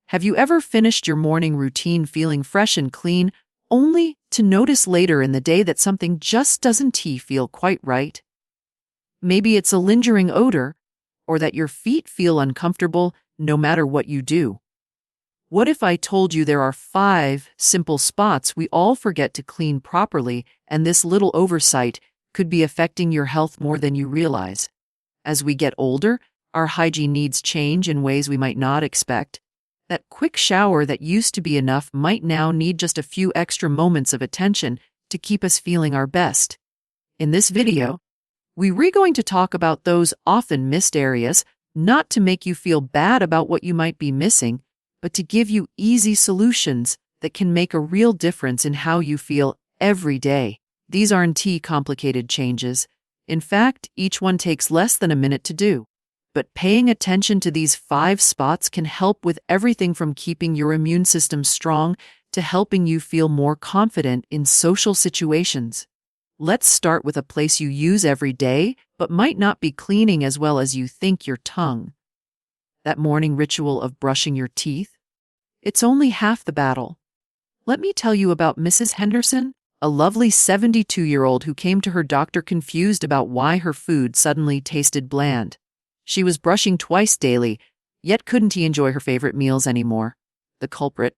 Have you ever finished your morning routine feeling fresh and clean, only to notice later in the day that something just doesn't feel quite right? Maybe it's a lingering odor, or that your feet feel uncomfortable no matter what you do. What if I told you there are 5 simple spots we all forget to clean properly, and this little oversight could be affecting your health more than you realize? As we get older, our hygiene needs change in ways we might not expect. That quick shower that used to be enough might now need just a few extra moments of attention to keep us feeling our best. In this video, we're going to talk about those often missed areas, not to make you feel bad about what you might be missing, but to give you easy solutions that can make a real difference in how you feel every day. These aren't complicated changes. In fact, each one takes less than a minute to do. But paying attention to these 5 spots can help with everything from keeping your immune system strong to helping you feel more confident in social situations. Let's start with a place you use every day, but might not be cleaning as well as you think: your tongue. That morning ritual of brushing your teeth. It's only half the battle. Let me tell you about Mrs. Henderson, a lovely 72-year-old who came to her doctor confused about why her food suddenly tasted bland. She was brushing twice daily, yet couldn't enjoy her favorite meals anymore. The culprit?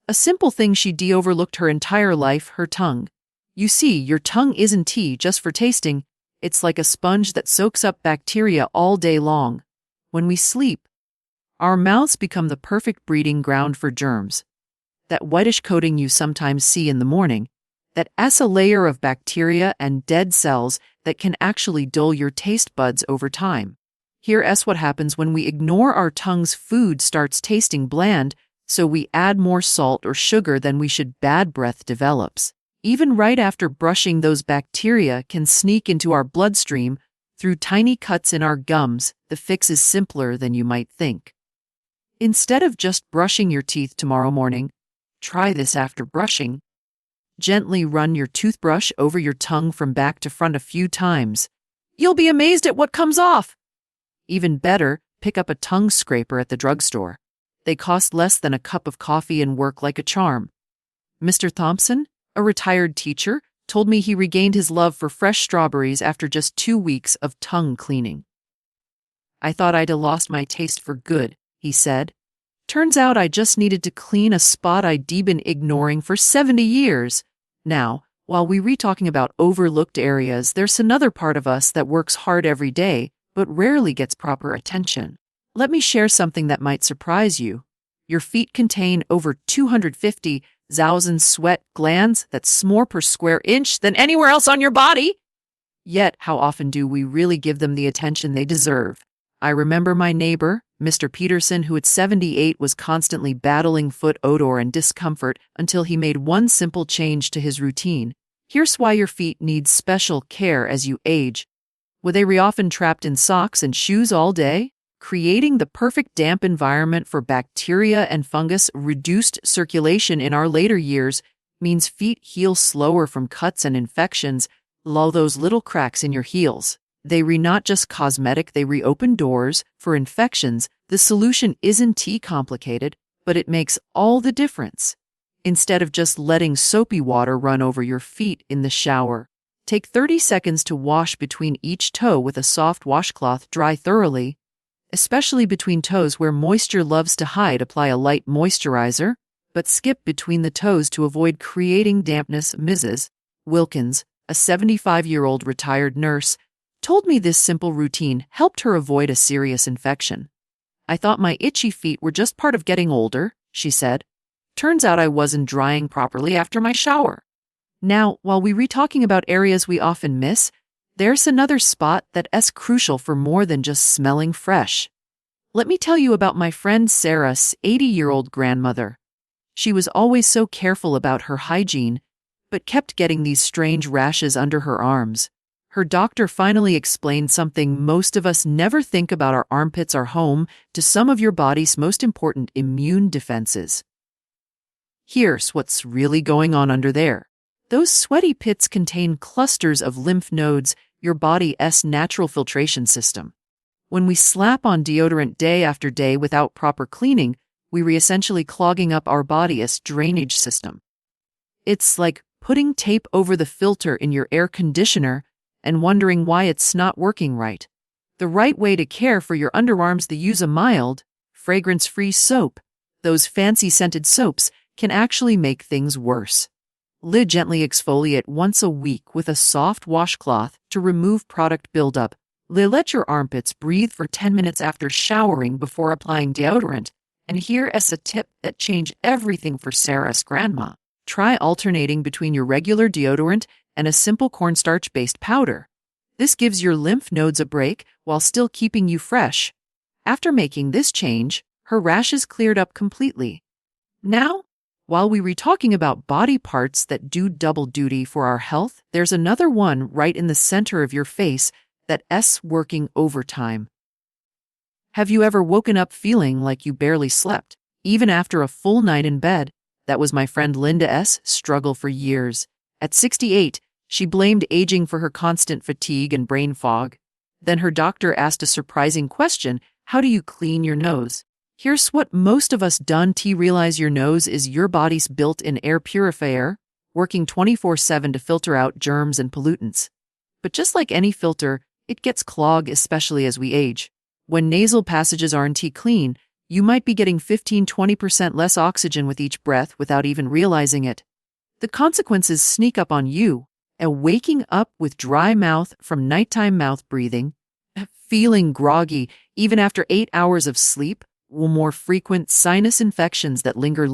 A simple thing she'd overlooked her entire life: her tongue. You see, your tongue isn't just for tasting. It's like a sponge that soaks up bacteria all day long. When we sleep, our mouths become the perfect breeding ground for germs. That whitish coating you sometimes see in the morning, that adds a layer of bacteria and dead cells that can actually dull your taste buds over time. Here's what happens when we ignore our tongue's food starts tasting bland, so we add more salt or sugar than we should. Bad breath develops. Even right after brushing, those bacteria can sneak into our bloodstream through tiny cuts in our gums. The fix is simpler than you might think. Instead of just brushing your teeth tomorrow morning, try this after brushing. Gently run your toothbrush over your tongue from back to front a few times. You'll be amazed at what comes off. Even better, pick up a tongue scraper at the drugstore. They cost less than a cup of coffee and work like a charm. Mr. Thompson, a retired teacher, told me he regained his love for fresh strawberries after just 2 weeks of tongue cleaning. I thought I'd lost my taste for good, he said. Turns out I just needed to clean a spot I'd been ignoring for 70 years. Now, while we're talking about overlooked areas, there's another part of us that works hard every day, but rarely gets proper attention. Let me share something that might surprise you. Your feet contain over 250,000 sweat glands. That's more per square inch than anywhere else on your body. Yet, how often do we really give them the attention they deserve? I remember my neighbor, Mr. Peterson, who at 78 was constantly battling foot odor and discomfort until he made one simple change to his routine. Here's why your feet need special care as you age. Were they often trapped in socks and shoes all day? Creating the perfect damp environment for bacteria and fungus. Reduced circulation in our later years means feet heal slower from cuts and infections. Lull those little cracks in your heels. They not just cosmetic, they reopen doors for infections. The solution isn't complicated, but it makes all the difference. Instead of just letting soapy water run over your feet in the shower, take 30 seconds to wash between each toe with a soft washcloth. Dry thoroughly, especially between toes where moisture loves to hide. Apply a light moisturizer, but skip between the toes to avoid creating dampness. Mrs. Wilkins, a 75-year-old retired nurse, told me this simple routine helped her avoid a serious infection. I thought my itchy feet were just part of getting older, she said. Turns out I wasn't drying properly after my shower. Now, while we're talking about areas we often miss, there's another spot that's crucial for more than just smelling fresh. Let me tell you about my friend Sarah's 80-year-old grandmother. She was always so careful about her hygiene, but kept getting these strange rashes under her arms. Her doctor finally explained something most of us never think about: our armpits are home to some of your body's most important immune defenses. Here's what's really going on under there. Those sweaty pits contain clusters of lymph nodes, your body's natural filtration system. When we slap on deodorant day after day without proper cleaning, we're essentially clogging up our body's drainage system. It's like putting tape over the filter in your air conditioner and wondering why it's not working right. The right way to care for your underarms is to use a mild, fragrance-free soap. Those fancy scented soaps can actually make things worse. Gently exfoliate once a week with a soft washcloth to remove product buildup. Let your armpits breathe for 10 minutes after showering before applying deodorant. And here is a tip that changed everything for Sarah's grandma. Try alternating between your regular deodorant and a simple cornstarch-based powder. This gives your lymph nodes a break while still keeping you fresh. After making this change, her rashes cleared up completely. Now, while we were talking about body parts that do double duty for our health, there's another one right in the center of your face that's working overtime. Have you ever woken up feeling like you barely slept, even after a full night in bed? That was my friend Linda's struggle for years. At 68, she blamed aging for her constant fatigue and brain fog. Then her doctor asked a surprising question: how do you clean your nose? Here's what most of us don't realize: your nose is your body's built-in air purifier, working 24/7 to filter out germs and pollutants. But just like any filter, it gets clogged, especially as we age. When nasal passages aren't clean, you might be getting 15–20% less oxygen with each breath without even realizing it. The consequences sneak up on you, and waking up with dry mouth from nighttime mouth breathing, feeling groggy even after 8 hours of sleep, more frequent sinus infections that linger,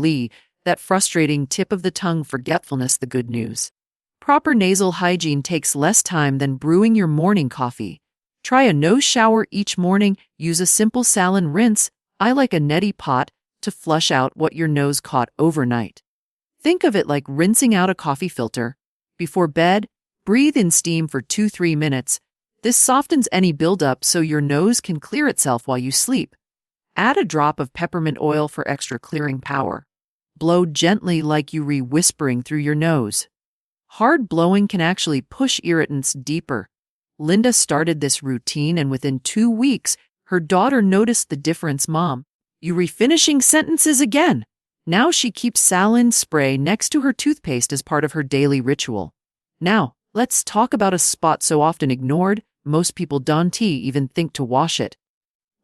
that frustrating tip of the tongue forgetfulness. The good news: proper nasal hygiene takes less time than brewing your morning coffee. Try a nose shower each morning. Use a simple saline rinse. I like a neti pot to flush out what your nose caught overnight. Think of it like rinsing out a coffee filter. Before bed, breathe in steam for 2–3 minutes. This softens any buildup so your nose can clear itself while you sleep. Add a drop of peppermint oil for extra clearing power. Blow gently like you whispering through your nose. Hard blowing can actually push irritants deeper. Linda started this routine, and within 2 weeks, her daughter noticed the difference. Mom, you refinishing sentences again. Now she keeps saline spray next to her toothpaste as part of her daily ritual. Now, let's talk about a spot so often ignored, most people don't even think to wash it.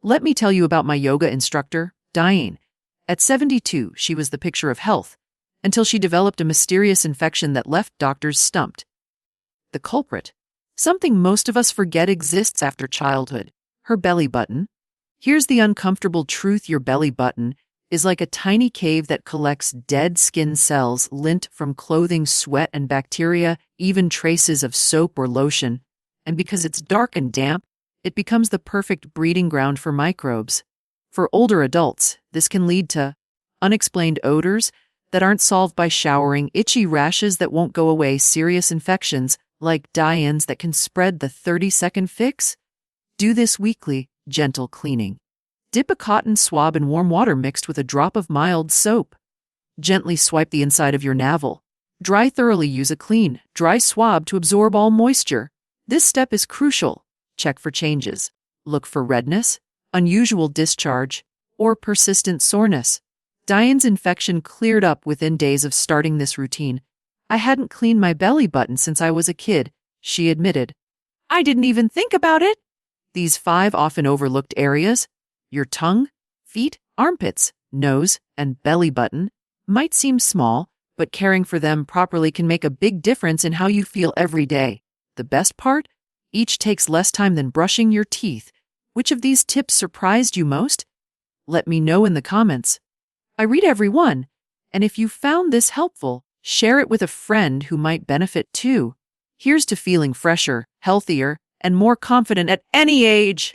Let me tell you about my yoga instructor, Diane. At 72, she was the picture of health, until she developed a mysterious infection that left doctors stumped. The culprit: something most of us forget exists after childhood: her belly button. Here's the uncomfortable truth: your belly button is like a tiny cave that collects dead skin cells, lint from clothing, sweat, and bacteria, even traces of soap or lotion. And because it's dark and damp, it becomes the perfect breeding ground for microbes. For older adults, this can lead to unexplained odors that aren't solved by showering, itchy rashes that won't go away, serious infections like Diane's that can spread. The 30-second fix: do this weekly, gentle cleaning. Dip a cotton swab in warm water mixed with a drop of mild soap. Gently swipe the inside of your navel. Dry thoroughly. Use a clean, dry swab to absorb all moisture. This step is crucial. Check for changes. Look for redness, unusual discharge, or persistent soreness. Diane's infection cleared up within days of starting this routine. I hadn't cleaned my belly button since I was a kid, she admitted. I didn't even think about it. These 5 often overlooked areas, your tongue, feet, armpits, nose, and belly button, might seem small, but caring for them properly can make a big difference in how you feel every day. The best part? Each takes less time than brushing your teeth. Which of these tips surprised you most? Let me know in the comments. I read every one, and if you found this helpful, share it with a friend who might benefit too. Here's to feeling fresher, healthier, and more confident at any age.